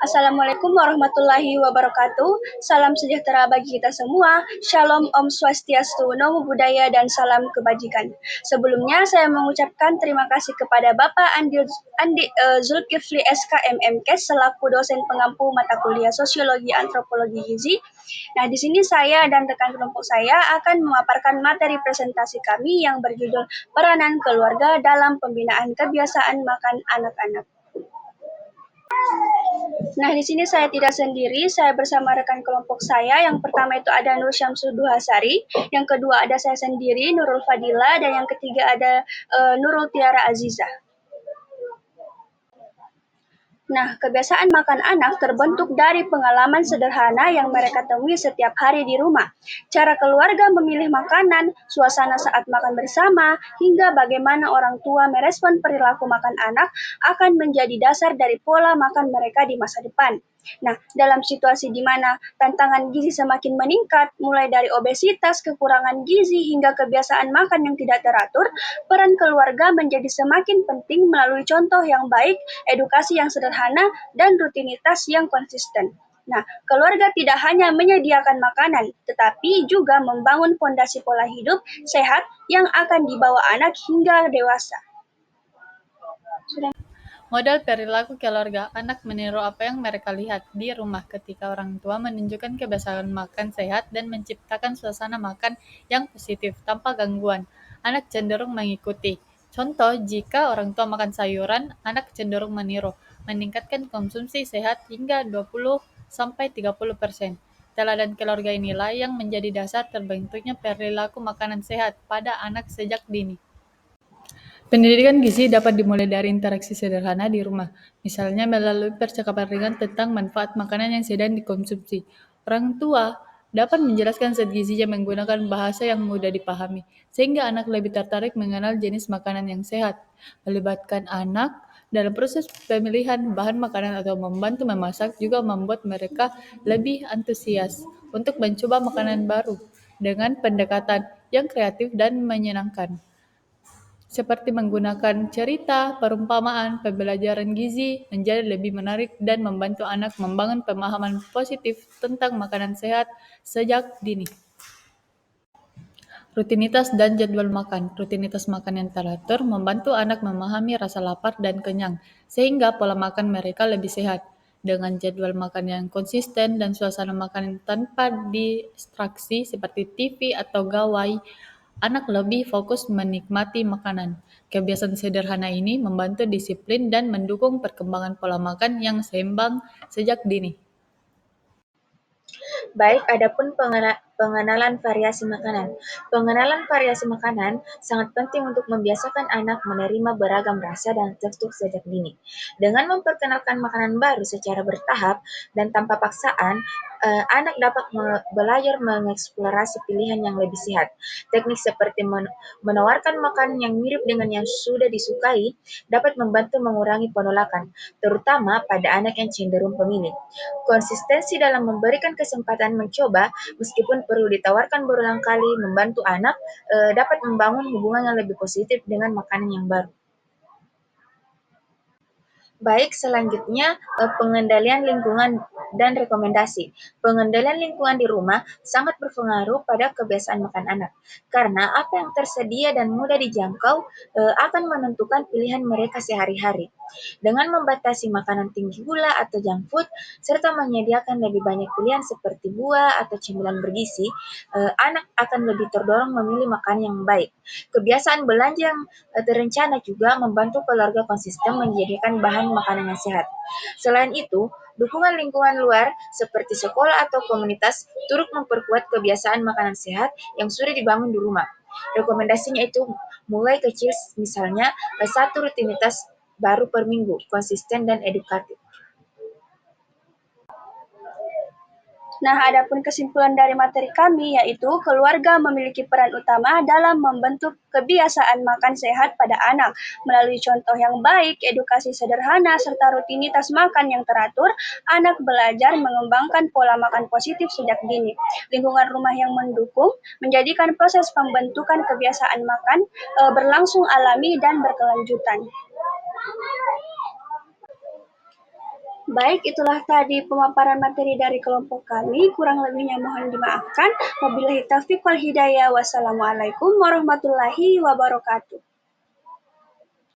Assalamualaikum warahmatullahi wabarakatuh. Salam sejahtera bagi kita semua. Shalom, Om Swastiastu, Namo Buddhaya, dan salam kebajikan. Sebelumnya, saya mengucapkan terima kasih kepada Bapak Zulkifli SKMMKes selaku dosen pengampu mata kuliah Sosiologi Antropologi Gizi. Nah, di sini saya dan rekan kelompok saya akan memaparkan materi presentasi kami yang berjudul Peranan Keluarga dalam Pembinaan Kebiasaan Makan Anak-anak. Nah, di sini saya tidak sendiri, saya bersama rekan kelompok saya. Yang pertama itu ada Nur Syamsul Duhasari, yang kedua ada saya sendiri, Nurul Fadila, dan yang ketiga ada Nurul Tiara Aziza. Nah, kebiasaan makan anak terbentuk dari pengalaman sederhana yang mereka temui setiap hari di rumah. Cara keluarga memilih makanan, suasana saat makan bersama, hingga bagaimana orang tua merespon perilaku makan anak akan menjadi dasar dari pola makan mereka di masa depan. Nah, dalam situasi di mana tantangan gizi semakin meningkat, mulai dari obesitas, kekurangan gizi, hingga kebiasaan makan yang tidak teratur, peran keluarga menjadi semakin penting melalui contoh yang baik, edukasi yang sederhana, dan rutinitas yang konsisten. Nah, keluarga tidak hanya menyediakan makanan, tetapi juga membangun fondasi pola hidup sehat yang akan dibawa anak hingga dewasa. Model perilaku keluarga anak meniru apa yang mereka lihat di rumah ketika orang tua menunjukkan kebiasaan makan sehat dan menciptakan suasana makan yang positif tanpa gangguan. Anak cenderung mengikuti. Contoh, jika orang tua makan sayuran, anak cenderung meniru, meningkatkan konsumsi sehat hingga 20-30%. Teladan keluarga inilah yang menjadi dasar terbentuknya perilaku makanan sehat pada anak sejak dini. Pendidikan gizi dapat dimulai dari interaksi sederhana di rumah, misalnya melalui percakapan ringan tentang manfaat makanan yang sedang dikonsumsi. Orang tua dapat menjelaskan zat gizinya menggunakan bahasa yang mudah dipahami, sehingga anak lebih tertarik mengenal jenis makanan yang sehat. Melibatkan anak dalam proses pemilihan bahan makanan atau membantu memasak juga membuat mereka lebih antusias untuk mencoba makanan baru dengan pendekatan yang kreatif dan menyenangkan seperti menggunakan cerita, perumpamaan, pembelajaran gizi menjadi lebih menarik dan membantu anak membangun pemahaman positif tentang makanan sehat sejak dini. Rutinitas dan jadwal makan. Rutinitas makan yang teratur membantu anak memahami rasa lapar dan kenyang, sehingga pola makan mereka lebih sehat. Dengan jadwal makan yang konsisten dan suasana makan tanpa distraksi seperti TV atau gawai, anak lebih fokus menikmati makanan. Kebiasaan sederhana ini membantu disiplin dan mendukung perkembangan pola makan yang seimbang sejak dini. Baik, adapun pengenalan variasi makanan. Pengenalan variasi makanan sangat penting untuk membiasakan anak menerima beragam rasa dan tekstur sejak dini. Dengan memperkenalkan makanan baru secara bertahap dan tanpa paksaan, anak dapat belajar mengeksplorasi pilihan yang lebih sehat. Teknik seperti menawarkan makanan yang mirip dengan yang sudah disukai dapat membantu mengurangi penolakan, terutama pada anak yang cenderung pemilih. Konsistensi dalam memberikan kesempatan mencoba, meskipun perlu ditawarkan berulang kali, membantu anak dapat membangun hubungan yang lebih positif dengan makanan yang baru. Baik, selanjutnya pengendalian lingkungan dan rekomendasi. Pengendalian lingkungan di rumah sangat berpengaruh pada kebiasaan makan anak, karena apa yang tersedia dan mudah dijangkau akan menentukan pilihan mereka sehari-hari. Dengan membatasi makanan tinggi gula atau junk food, serta menyediakan lebih banyak pilihan seperti buah atau cemilan bergizi, anak akan lebih terdorong memilih makanan yang baik. Kebiasaan belanja yang terencana juga membantu keluarga konsisten menyediakan bahan makanan yang sehat. Selain itu, dukungan lingkungan luar seperti sekolah atau komunitas turut memperkuat kebiasaan makanan sehat yang sudah dibangun di rumah. Rekomendasinya itu mulai kecil, misalnya satu rutinitas baru per minggu, konsisten dan edukatif. Nah, adapun kesimpulan dari materi kami yaitu keluarga memiliki peran utama dalam membentuk kebiasaan makan sehat pada anak. Melalui contoh yang baik, edukasi sederhana, serta rutinitas makan yang teratur, anak belajar mengembangkan pola makan positif sejak dini. Lingkungan rumah yang mendukung menjadikan proses pembentukan kebiasaan makan berlangsung alami dan berkelanjutan. Baik, itulah tadi pemaparan materi dari kelompok kami. Kurang lebihnya mohon dimaafkan. Wabillahi taufiq wal hidayah. Wassalamualaikum warahmatullahi wabarakatuh.